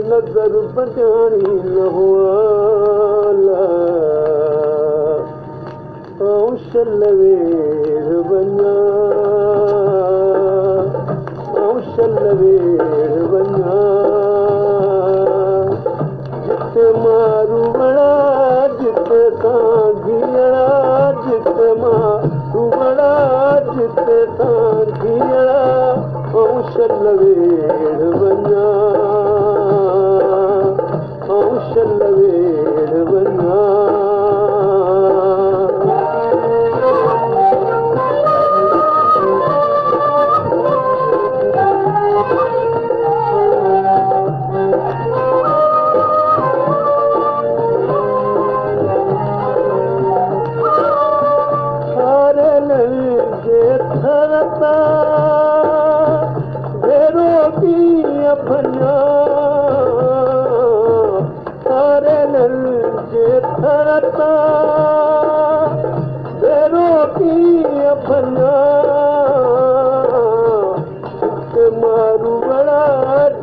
नज़र बजानी लहुआला शलवेर बना शलवेर बना जिते मारू बड़ा जिते सांघिया जिते मारू बड़ा जिते सांघिया शलवेर बना शलवेर बना मारू बड़ा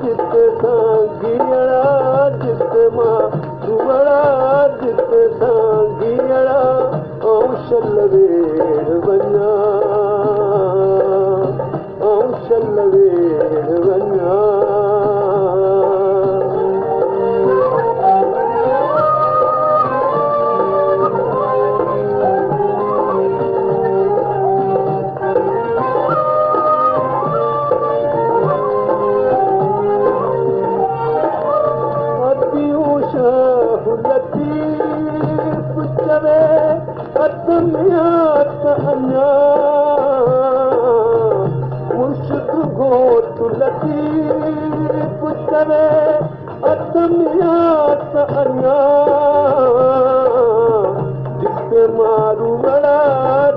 जिते सांघिया जिते मारू बड़ा जिते सांघिया शलवेर बना शलवेर बना मुर्शिद घोट लतीफ़ चवे अतमियात अञा जिते मारू बड़ा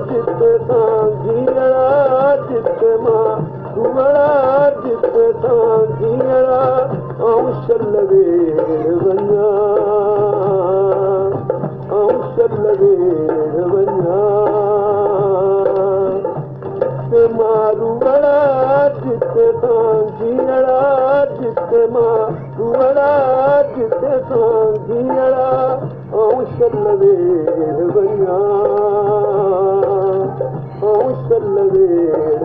जिते सांघिया जिते मारू बड़ा जिते सांघिया शलवेर बना शलवेर बना मारू बड़ा जिते सांघिया जिते मारू बड़ा जिते सांघिया शलवेर बना शलवेर